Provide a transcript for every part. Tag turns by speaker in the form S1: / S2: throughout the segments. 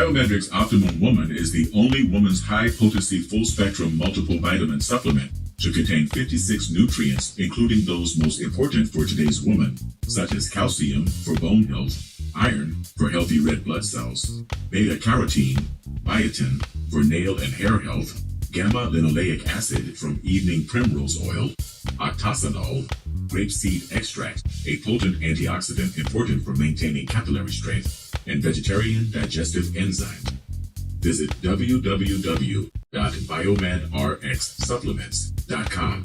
S1: Biomedric's Optimum Woman is the only woman's high-potency full-spectrum multiple vitamin supplement to contain 56 nutrients, including those most important for today's woman, such as calcium for bone health, iron for healthy red blood cells, beta-carotene, biotin for nail and hair health, gamma-linoleic acid from evening primrose oil, octasanol, grapeseed extract, a potent antioxidant important for maintaining capillary strength, and vegetarian digestive enzymes. Visit www.biomedrxsupplements.com.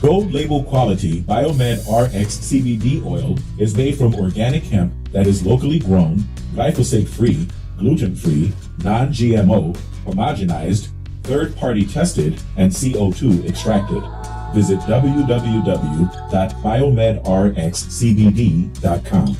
S2: Gold label quality Biomed RX CBD oil is made from organic hemp that is locally grown, glyphosate free, gluten free, non-GMO, homogenized, third-party tested, and CO2 extracted. Visit www.biomedrxcbd.com.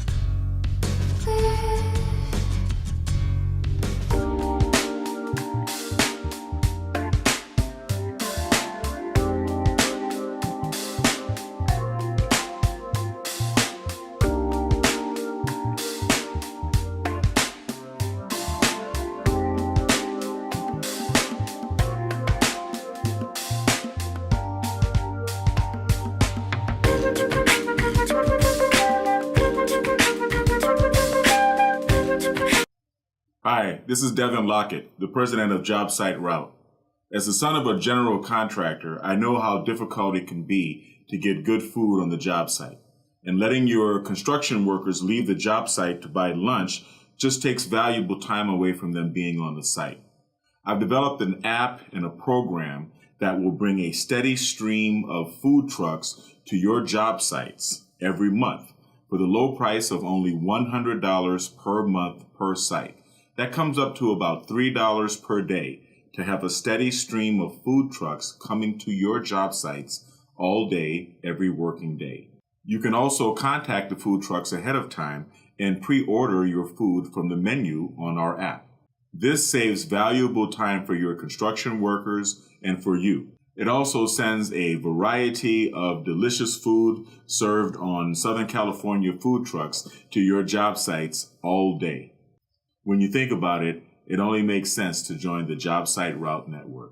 S3: Hi, this is Devin Lockett, the president of JobSite Route. As the son of a general contractor, I know how difficult it can be to get good food on the job site. And letting your construction workers leave the job site to buy lunch just takes valuable time away from them being on the site. I've developed an app and a program that will bring a steady stream of food trucks to your job sites every month for the low price of only $100 per month per site. That comes up to about $3 per day to have a steady stream of food trucks coming to your job sites all day, every working day. You can also contact the food trucks ahead of time and pre-order your food from the menu on our app. This saves valuable time for your construction workers and for you. It also sends a variety of delicious food served on Southern California food trucks to your job sites all day. When you think about it, it only makes sense to join the JobSite Route Network.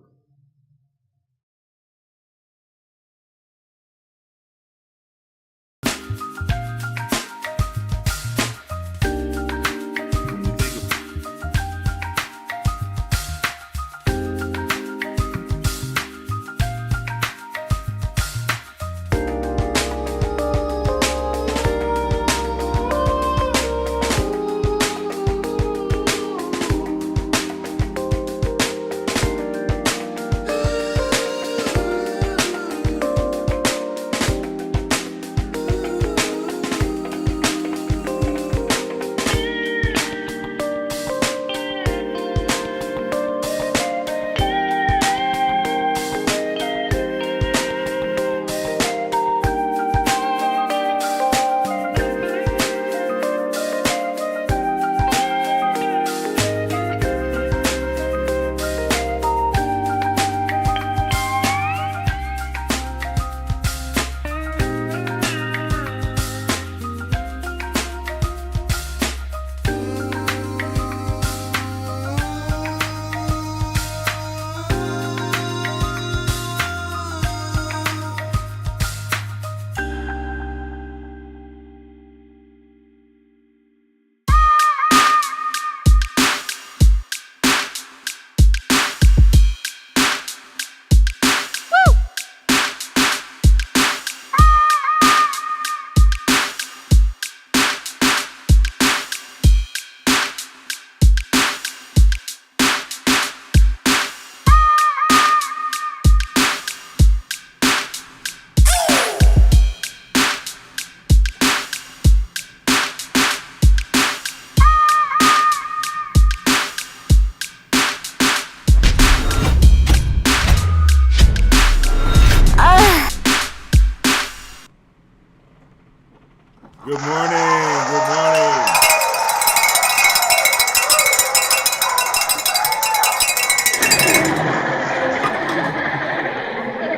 S3: morning. Good morning.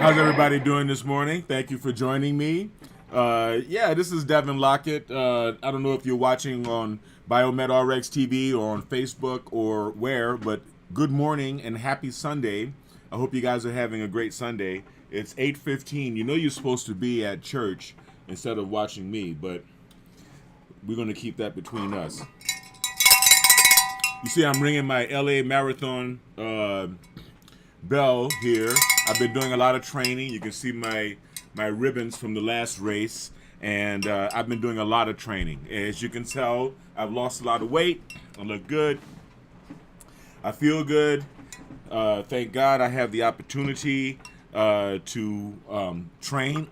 S3: How's everybody doing this morning? Thank you for joining me. This is Devin Lockett. I don't know if you're watching on Biomed RX TV or on Facebook or where, but good morning and happy Sunday. I hope you guys are having a great Sunday. It's 8:15. You know you're supposed to be at church instead of watching me, but we're going to keep that between us. You see, I'm ringing my LA Marathon bell here. I've been doing a lot of training. You can see my ribbons from the last race, and I've been doing a lot of training. As you can tell, I've lost a lot of weight. I look good. I feel good. Thank God I have the opportunity to train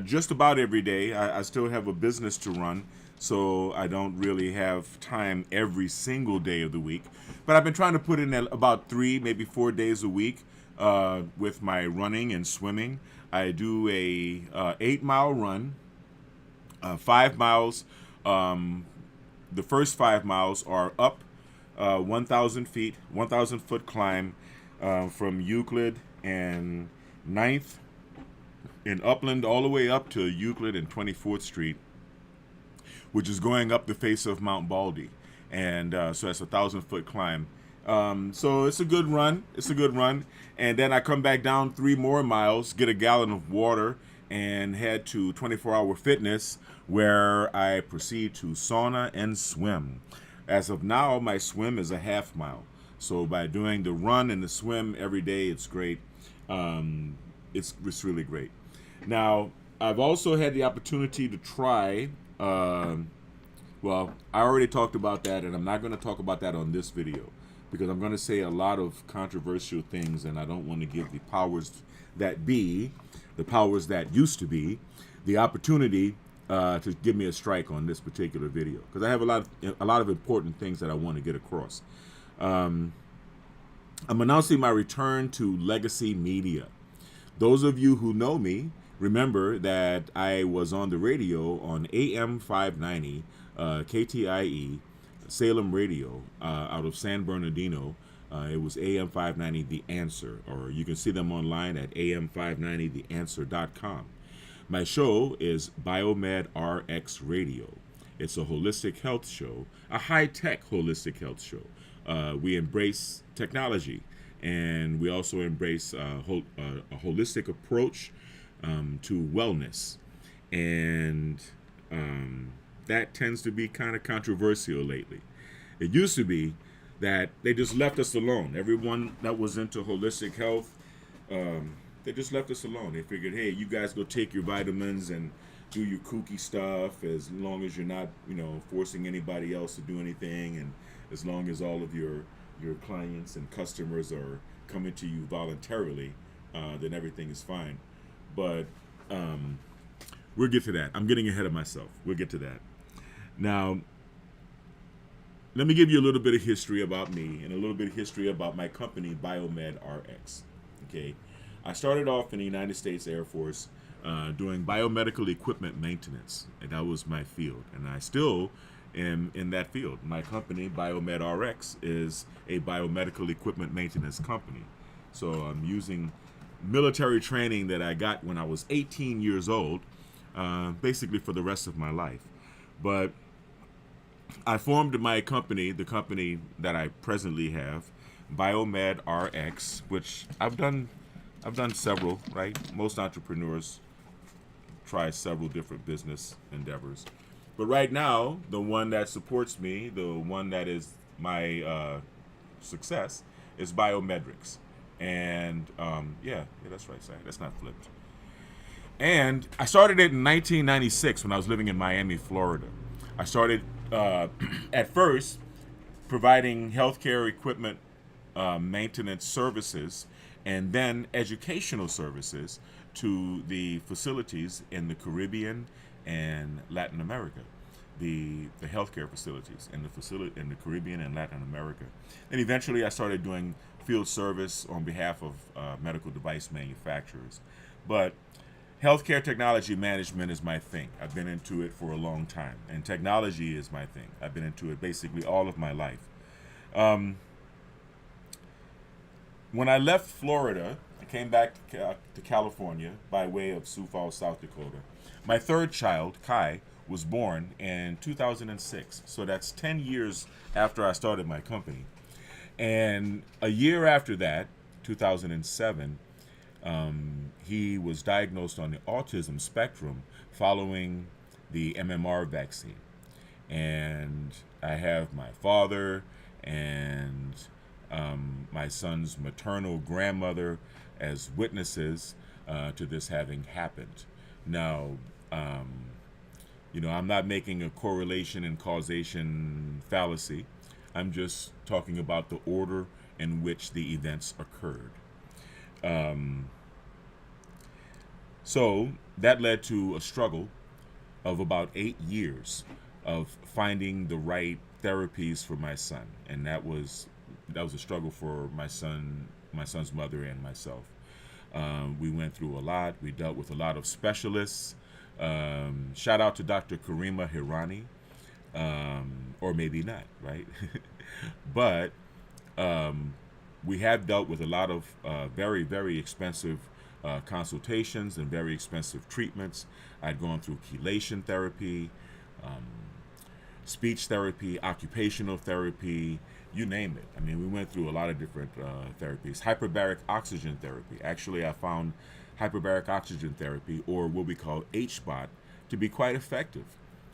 S3: just about every day. I still have a business to run, so I don't really have time every single day of the week. But I've been trying to put in about 3, maybe 4 days a week with my running and swimming. I do a 8-mile run, 5 miles. The first 5 miles are up 1,000 feet, 1,000 foot climb from Euclid and 9th in Upland all the way up to Euclid and 24th Street, which is going up the face of Mount Baldy. And so that's a 1,000 foot climb. So it's a good run. And then I come back down 3 more miles, get a gallon of water, and head to 24-hour fitness, where I proceed to sauna and swim. As of now, my swim is a half mile. So by doing the run and the swim every day, it's great. It's really great. Now, I've also had the opportunity to try. Well, I already talked about that, and I'm not going to talk about that on this video because I'm going to say a lot of controversial things, and I don't want to give the powers that be, the powers that used to be, the opportunity to give me a strike on this particular video because I have a lot of important things that I want to get across. I'm announcing my return to legacy media. Those of you who know me remember that I was on the radio on AM 590, KTIE, Salem Radio, out of San Bernardino. It was AM 590 The Answer, or you can see them online at am590theanswer.com. My show is Biomed RX Radio. It's a holistic health show, a high-tech holistic health show. We embrace technology, and we also embrace a holistic approach to wellness. And that tends to be kind of controversial lately. It used to be that they just left us alone. Everyone that was into holistic health, they just left us alone. They figured, hey, you guys go take your vitamins and do your kooky stuff as long as you're not, forcing anybody else to do anything, and as long as all of your clients and customers are coming to you voluntarily, then everything is fine. But we'll get to that. I'm getting ahead of myself. We'll get to that. Now, let me give you a little bit of history about me and a little bit of history about my company, Biomed RX. Okay, I started off in the United States Air Force doing biomedical equipment maintenance, and that was my field, and I still am in that field. My company, Biomed RX, is a biomedical equipment maintenance company. So I'm using military training that I got when I was 18 years old, basically for the rest of my life. But I formed my company, the company that I presently have, Biomed RX, which I've done several, right? Most entrepreneurs try several different business endeavors. But right now, the one that supports me, the one that is my success, is Biomedrics. And that's right, sorry, that's not flipped. And I started it in 1996 when I was living in Miami, Florida. I started at first providing healthcare equipment maintenance services and then educational services to the facilities in the Caribbean and Latin America, the healthcare facilities in the Caribbean and Latin America. And eventually I started doing field service on behalf of medical device manufacturers. But Healthcare technology management is my thing. I've been into it for a long time, and technology is my thing. I've been into it basically all of my life. When I left Florida, I came back to California by way of Sioux Falls, South Dakota. My third child, Kai, was born in 2006. So that's 10 years after I started my company. And a year after that, 2007, he was diagnosed on the autism spectrum following the MMR vaccine. And I have my father and my son's maternal grandmother as witnesses to this having happened. Now, I'm not making a correlation and causation fallacy. I'm just talking about the order in which the events occurred. So that led to a struggle of about 8 years of finding the right therapies for my son, and that was a struggle for my son's mother and myself. We went through a lot. We dealt with a lot of specialists. Shout out to Dr. Karima Hirani, or maybe not, right? But we have dealt with a lot of very, very expensive consultations and very expensive treatments. I'd gone through chelation therapy, speech therapy, occupational therapy, you name it. I mean, we went through a lot of different therapies. Hyperbaric oxygen therapy. Actually, I found hyperbaric oxygen therapy, or what we call HBOT, to be quite effective.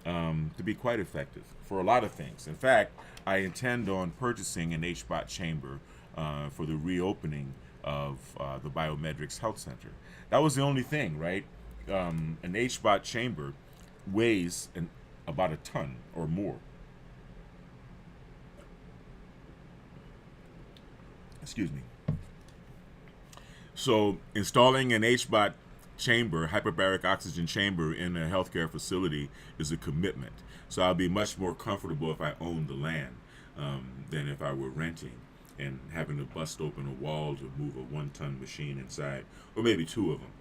S3: For a lot of things. In fact, I intend on purchasing an HBOT chamber for the reopening of the Biomedrics Health Center. That was the only thing, right? An HBOT chamber weighs about a ton or more. Excuse me. So installing an HBOT chamber, hyperbaric oxygen chamber, in a healthcare facility is a commitment. So I'll be much more comfortable if I own the land than if I were renting and having to bust open a wall to move a 1-ton machine inside, or maybe 2 of them.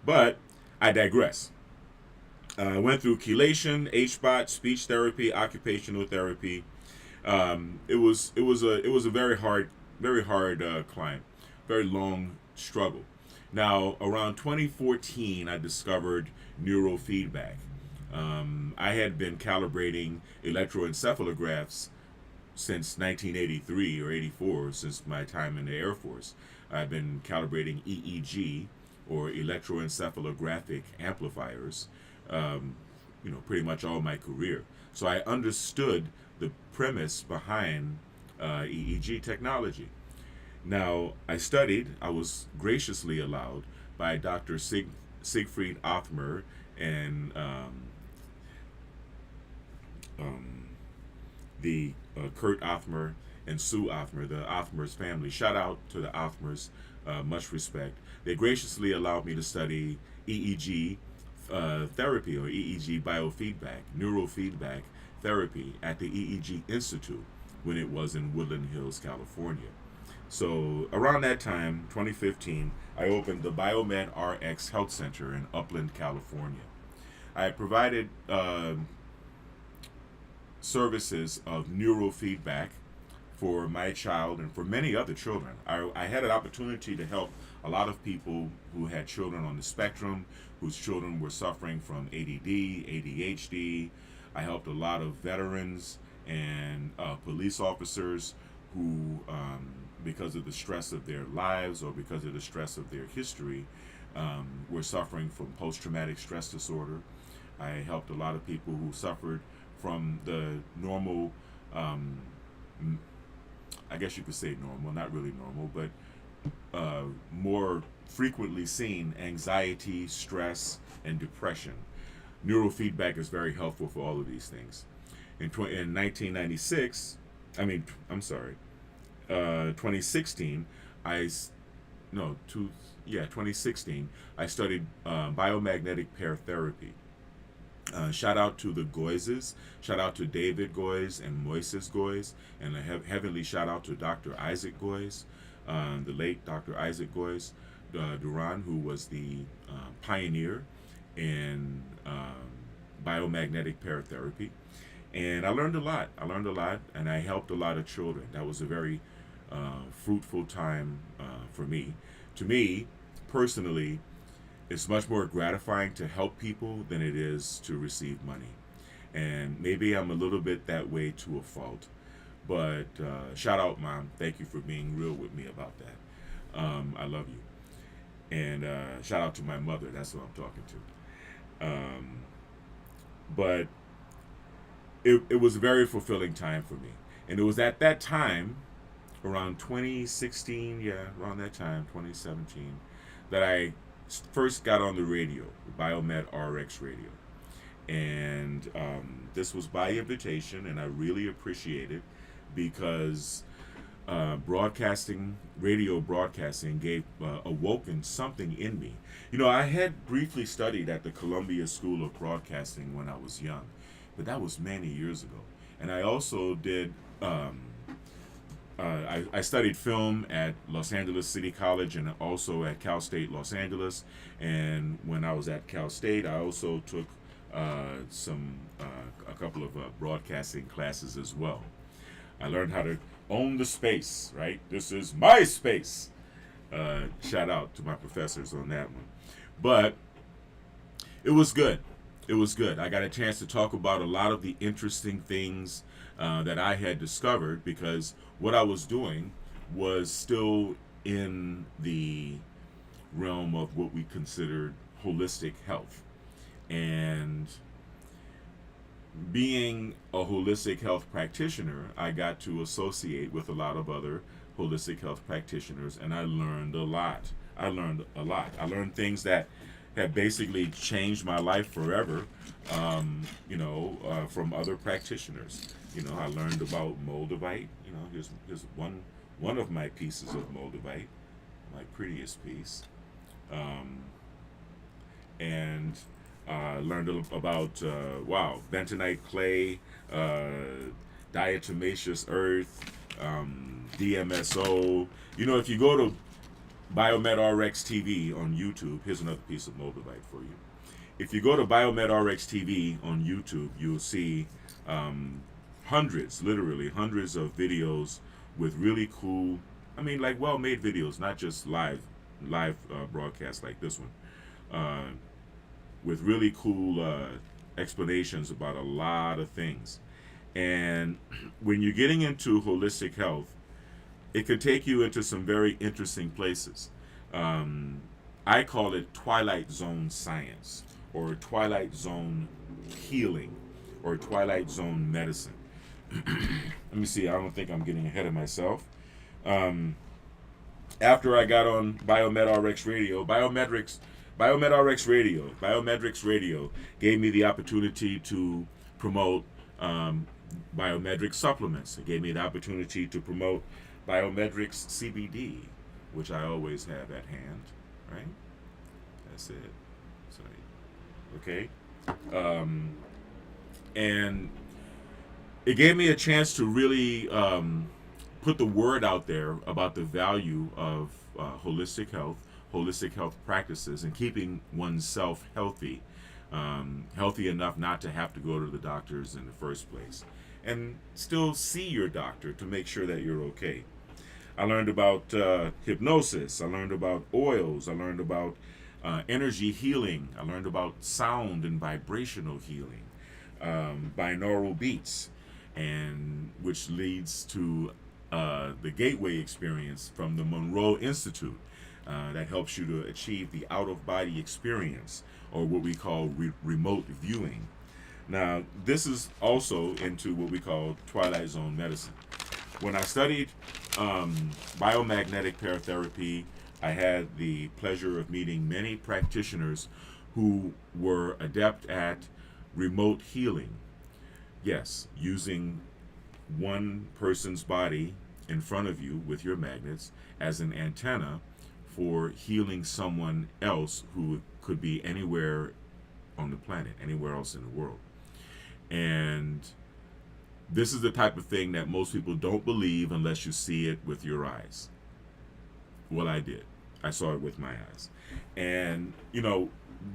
S3: But I digress. I went through chelation, HBOT, speech therapy, occupational therapy. It was a very hard climb, very long struggle. Now, around 2014, I discovered neurofeedback. I had been calibrating electroencephalographs since 1983 or 84, since my time in the Air Force. I've been calibrating EEG, or electroencephalographic amplifiers, pretty much all my career. So I understood the premise behind EEG technology. Now, I was graciously allowed by Dr. Siegfried Othmer and the Kurt Othmer and Sue Othmer, the Othmer's family. Shout out to the Othmers, much respect. They graciously allowed me to study EEG therapy, or EEG biofeedback, neurofeedback therapy at the EEG Institute when it was in Woodland Hills, California. So around that time, 2015, I opened the Biomed RX Health Center in Upland, California. I provided services of neurofeedback for my child and for many other children. I had an opportunity to help a lot of people who had children on the spectrum, whose children were suffering from ADD, ADHD. I helped a lot of veterans and police officers who, because of the stress of their lives or because of the stress of their history, were suffering from post-traumatic stress disorder. I helped a lot of people who suffered from the normal, I guess you could say normal, not really normal, but more frequently seen anxiety, stress, and depression. Neurofeedback is very helpful for all of these things. In 2016, 2016, I studied biomagnetic pair therapy. Shout out to the Goyses, shout out to David Goyes and Moises Goyes, and a heavenly shout out to Dr. Isaac Goyes, the late Dr. Isaac Goyes Duran, who was the pioneer
S2: in biomagnetic paratherapy, and I learned a lot. And I helped a lot of children. That was a very fruitful time for me. To me, personally, it's much more gratifying to help people than it is to receive money. And maybe I'm a little bit that way to a fault. But shout out, Mom. Thank you for being real with me about that. I love you. And shout out to my mother. That's who I'm talking to. But it was a very fulfilling time for me. And it was at that time, around 2016, around that time, 2017, that I first got on the radio, Biomed RX radio. And this was by invitation, and I really appreciate it because radio broadcasting awoken something in me. You know, I had briefly studied at the Columbia School of Broadcasting when I was young, but that was many years ago. And I also did, I studied film at Los Angeles City College and also at Cal State Los Angeles. And when I was at Cal State, I also took a couple of broadcasting classes as well. I learned how to own the space, right? This is my space. Shout out to my professors on that one. But it was good. It was good. I got a chance to talk about a lot of the interesting things that I had discovered because what I was doing was still in the realm of what we considered holistic health. And being a holistic health practitioner, I got to associate with a lot of other holistic health practitioners, and I learned a lot. I learned things that have basically changed my life forever, from other practitioners. You know, I learned about Moldavite. You know, here's one of my pieces of Moldavite, my prettiest piece. And learned about bentonite clay, diatomaceous earth, DMSO. You know, if you go to Biomed RX TV on YouTube, here's another piece of Moldavite for you. If you go to Biomed RX TV on YouTube, you'll see literally hundreds of videos with really cool, like well-made videos, not just live broadcasts like this one. With really cool explanations about a lot of things. And when you're getting into holistic health, it could take you into some very interesting places. I call it Twilight Zone science, or Twilight Zone healing, or Twilight Zone medicine. Let me see, I don't think I'm getting ahead of myself. After I got on Biomed RX Radio, Biometrics Radio gave me the opportunity to promote biometric supplements. It gave me the opportunity to promote biometrics CBD, which I always have at hand, right? That's it. Sorry. Okay. And it gave me a chance to really put the word out there about the value of holistic health practices and keeping oneself healthy enough not to have to go to the doctors in the first place, and still see your doctor to make sure that you're okay. I learned about hypnosis. I learned about oils. I learned about energy healing. I learned about sound and vibrational healing, binaural beats, and which leads to the Gateway experience from the Monroe Institute. That helps you to achieve the out-of-body experience, or what we call remote viewing. Now, this is also into what we call Twilight Zone medicine. When I studied biomagnetic paratherapy, I had the pleasure of meeting many practitioners who were adept at remote healing. Yes, using one person's body in front of you with your magnets as an antenna for healing someone else who could be anywhere on the planet, anywhere else in the world. And this is the type of thing that most people don't believe unless you see it with your eyes. Well, I did. I saw it with my eyes. And,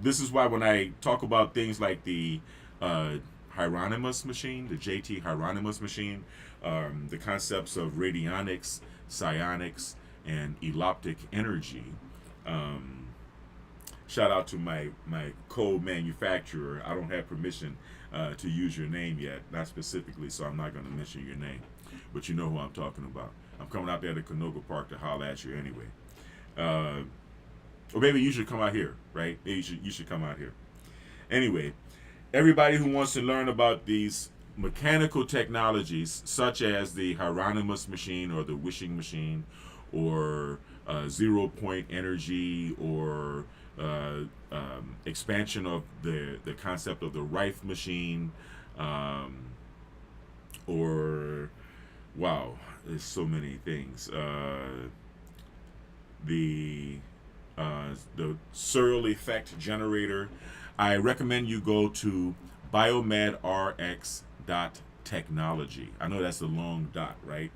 S3: this is why when I talk about things like the Hieronymus machine, the JT Hieronymus machine, the concepts of radionics, psionics, and eloptic energy. Shout out to my co-manufacturer. I don't have permission to use your name yet, not specifically, so I'm not going to mention your name. But you know who I'm talking about. I'm coming out there to Canoga Park to holler at you anyway. Or maybe you should come out here, right? Maybe you should come out here. Anyway, everybody who wants to learn about these mechanical technologies, such as the Hieronymus machine or the wishing machine, or 0 point energy, or expansion of the concept of the Rife machine, or wow, there's so many things. The Searle effect generator. I recommend you go to biomedrx.technology. I know that's a long dot, right?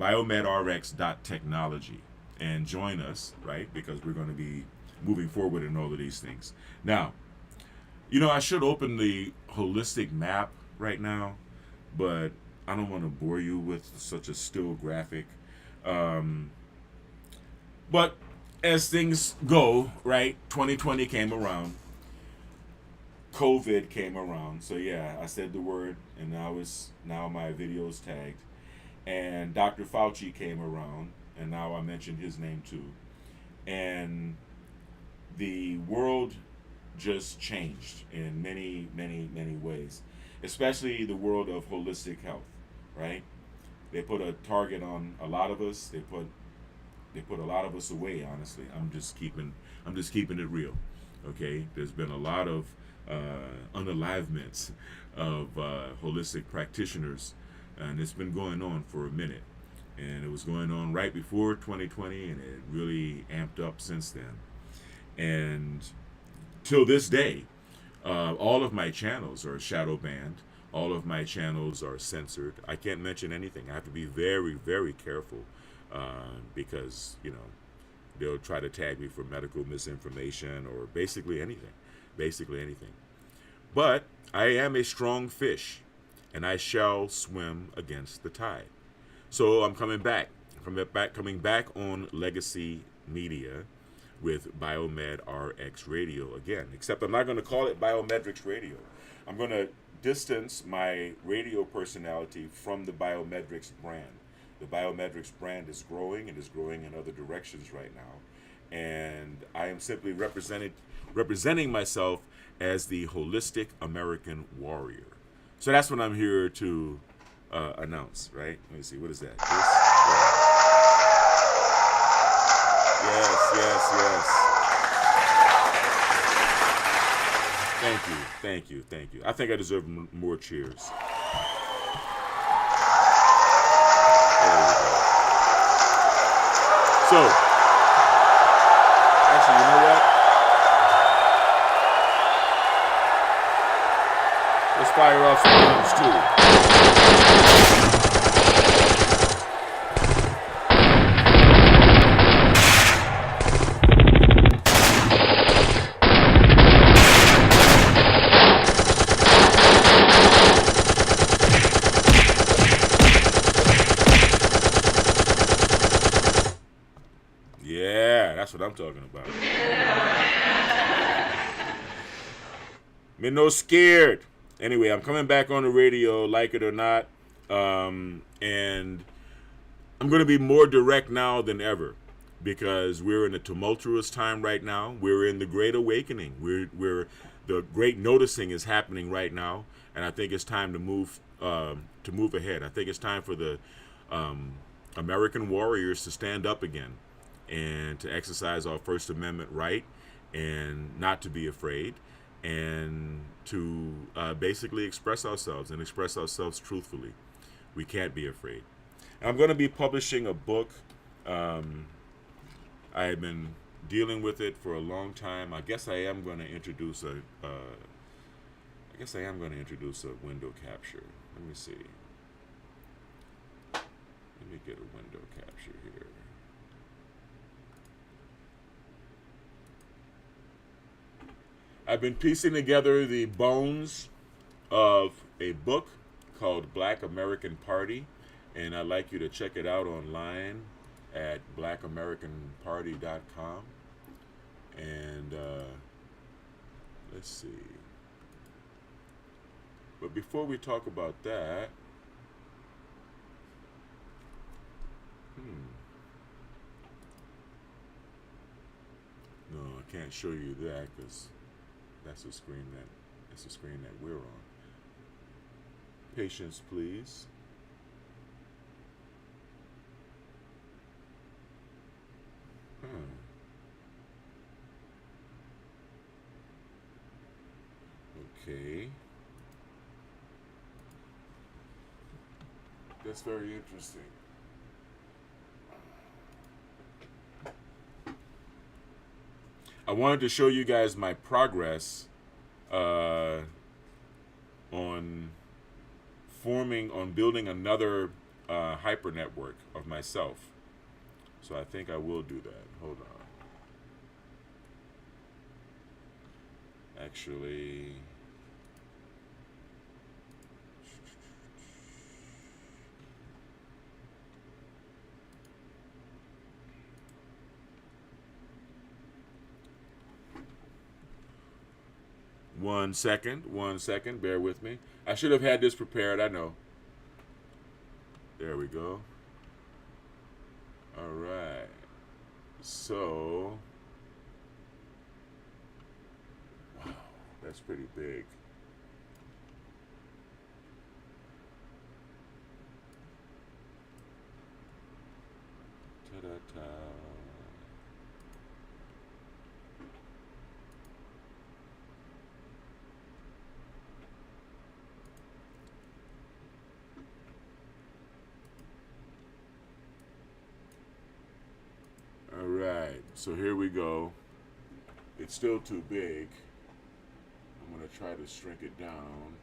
S3: biomedrx.technology, and join us, right? Because we're going to be moving forward in all of these things. Now, I should open the holistic map right now, but I don't want to bore you with such a still graphic. But as things go, right, 2020 came around, COVID came around. So yeah, I said the word, and now my video's tagged. And Dr. Fauci came around, and now I mentioned his name too. And the world just changed in many, many, many ways, especially the world of holistic health, right? They put a target on a lot of us. They put a lot of us away, honestly. I'm just keeping it real. Okay? There's been a lot of unalivements of holistic practitioners, and it's been going on for a minute. And it was going on right before 2020, and it really amped up since then. And till this day, all of my channels are shadow banned. All of my channels are censored. I can't mention anything. I have to be very, very careful because, they'll try to tag me for medical misinformation or basically anything. But I am a strong fish, and I shall swim against the tide. So I'm coming back on Legacy Media with Biomed RX Radio again, except I'm not going to call it Biomedrix Radio. I'm going to distance my radio personality from the Biomedrix brand. The Biomedrix brand is growing and is growing in other directions right now. And I am simply representing myself as the holistic American warrior. So that's what I'm here to announce, right? Let me see, what is that? Yes. Thank you. I think I deserve more cheers. There we go. So, actually, you know what? Let's fire off some guns too. That's what I'm talking about. Me no scared. Anyway, I'm coming back on the radio, like it or not, and I'm going to be more direct now than ever because we're in a tumultuous time right now. We're in the Great Awakening. We're the Great Noticing is happening right now, and I think it's time to move ahead. I think it's time for the American warriors to stand up again and to exercise our First Amendment right and not to be afraid and to basically express ourselves and express ourselves truthfully. We can't be afraid. And I'm going to be publishing a book. I've been dealing with it for a long time. I guess I am going to introduce a window capture. Let me see. Let me get a window capture here. I've been piecing together the bones of a book called Black American Party, and I'd like you to check it out online at blackamericanparty.com. And let's see. But before we talk about that, no, I can't show you that because that's the screen that we're on. Patience, please. Okay. That's very interesting. I wanted to show you guys my progress on building another hyper network of myself. So I think I will do that. Hold on. Actually, one second, bear with me. I should have had this prepared, I know. There we go. All right. So, wow, that's pretty big. Ta-da-ta. All right, so here we go. It's still too big. I'm going to try to shrink it down.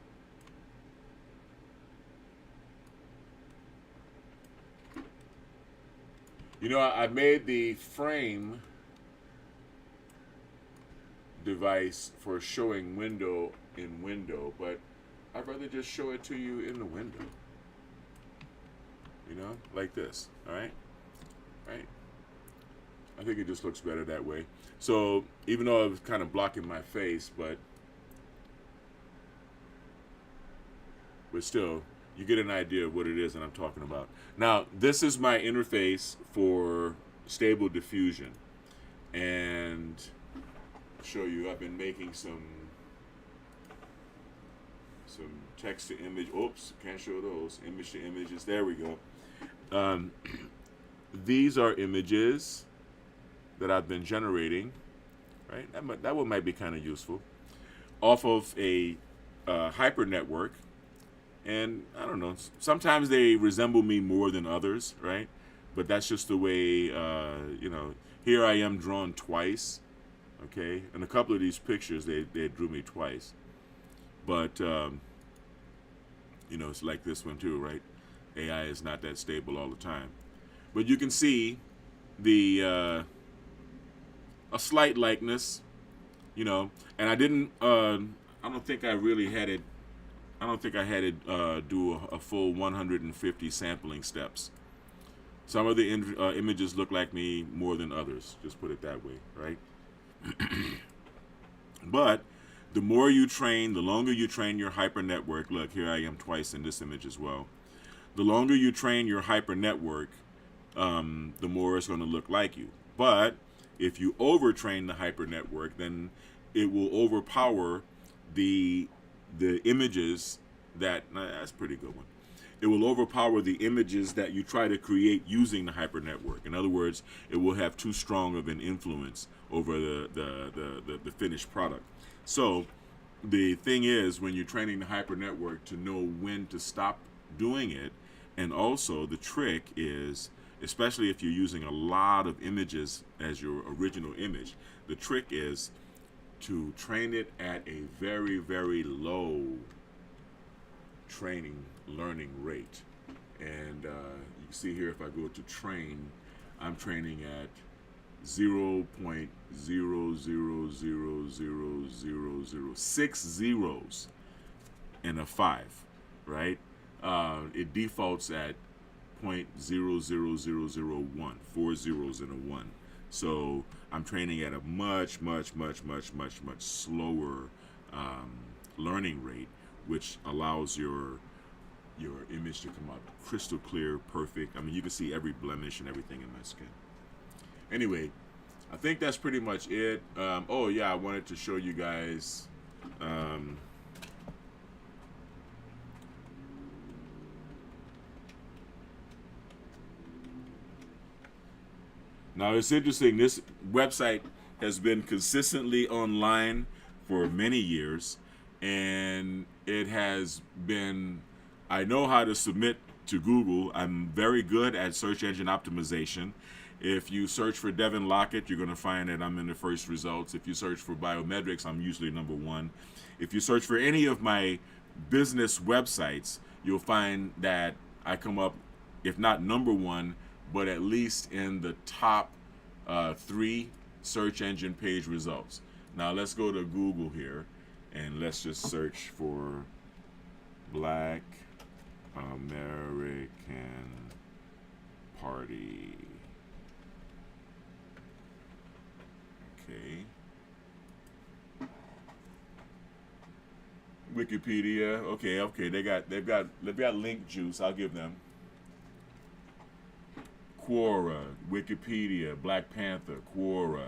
S3: You know, I made the frame device for showing window in window, but I'd rather just show it to you in the window. You know, like this, all right? Right? I think it just looks better that way. So even though I was kind of blocking my face, but still, you get an idea of what it is that I'm talking about. Now, this is my interface for stable diffusion. And I'll show you, I've been making some text to image. Oops, can't show those. Image to images. There we go. These are images that I've been generating, right? That one might be kind of useful, off of a hyper network. And I don't know, sometimes they resemble me more than others, right? But that's just the way, you know, here I am drawn twice, okay? In a couple of these pictures, they drew me twice. But, you know, it's like this one too, right? AI is not that stable all the time. But you can see the a slight likeness, you know, and I didn't, I don't think I really had it, I don't think I had it do a full 150 sampling steps. Some of the images look like me more than others, just put it that way, right? But the more you train, the longer you train your hyper network, look, here I am twice in this image as well. The longer you train your hyper network, the more it's going to look like you. But if you overtrain the hyper network, then it will overpower the images that, that's a pretty good one. It will overpower the images that you try to create using the hyper network. In other words, it will have too strong of an influence over the finished product. So the thing is, when you're training the hyper network, to know when to stop doing it. And also the trick is, especially if you're using a lot of images as your original image, the trick is to train it at a very, very low learning rate. And you can see here, if I go to train, I'm training at 0.0000006 zeros and a 5, right? It defaults at 0.00001, 4 zeros and a 1. So I'm training at a much slower learning rate, which allows your image to come out crystal clear, perfect. I mean, you can see every blemish and everything in my skin. Anyway, I think that's pretty much it. Oh yeah, I wanted to show you guys. Now it's interesting. This website has been consistently online for many years, and it has been. I know how to submit to Google. I'm very good at search engine optimization. If you search for Devin Lockett, you're going to find that I'm in the first results. If you search for biometrics, I'm usually number 1. If you search for any of my business websites, you'll find that I come up, if not number 1, but at least in the top 3 search engine page results. Now let's go to Google here, and let's just search for Black American Party. Okay. Wikipedia. Okay. They've got link juice. I'll give them. Quora, Wikipedia, Black Panther, Quora,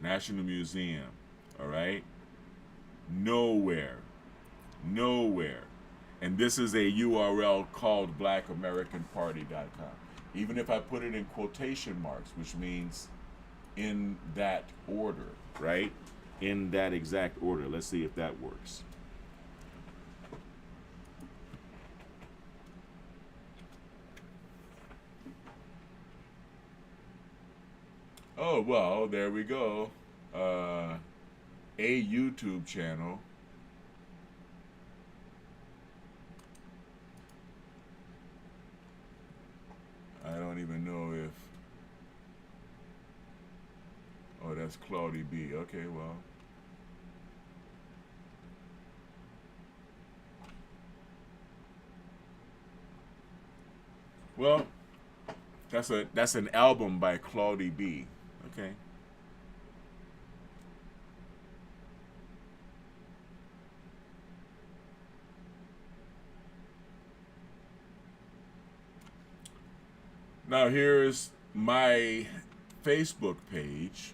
S3: National Museum. All right. Nowhere. And this is a URL called BlackAmericanParty.com. Even if I put it in quotation marks, which means in that order, right? In that exact order. Let's see if that works. Oh, well, there we go. A YouTube channel. I don't even know if... Oh, that's Claudie B. Okay, well. Well, that's an album by Claudie B. Okay. Now here's my Facebook page.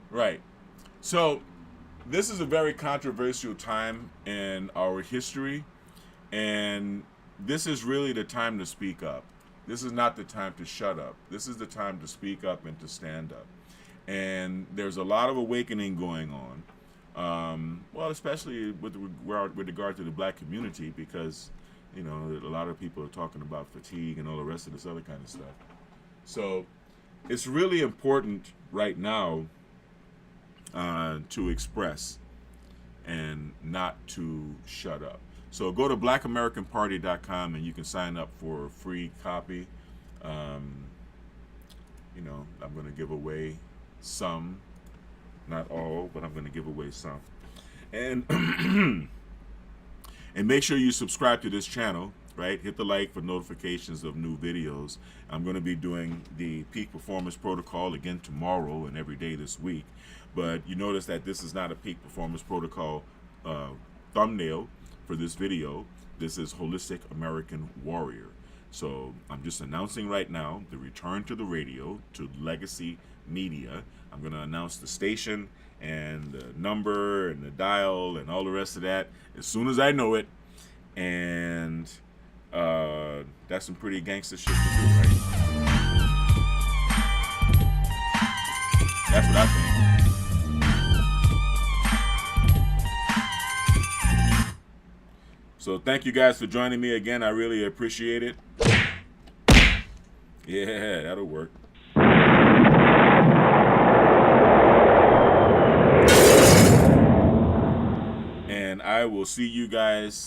S3: Right. So this is a very controversial time in our history, and this is really the time to speak up. This is not the time to shut up. This is the time to speak up and to stand up. And there's a lot of awakening going on. Well, especially with regard to the Black community, because you know a lot of people are talking about fatigue and all the rest of this other kind of stuff. So it's really important right now to express and not to shut up. So go to BlackAmericanParty.com and you can sign up for a free copy. You know, I'm going to give away some, not all, but I'm going to give away some. And and make sure you subscribe to this channel, right? Hit the like for notifications of new videos. I'm going to be doing the Peak Performance Protocol again tomorrow and every day this week. But you notice that this is not a Peak Performance Protocol thumbnail for this video. This is Holistic American Warrior. So I'm just announcing right now the return to the radio, to Legacy Media. I'm going to announce the station and the number and the dial and all the rest of that as soon as I know it. And that's some pretty gangster shit to do, right? That's what I think. So thank you guys for joining me again. I really appreciate it. Yeah, that'll work. And I will see you guys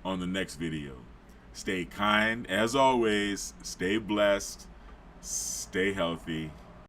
S3: on the next video. Stay kind, as always, stay blessed, stay healthy.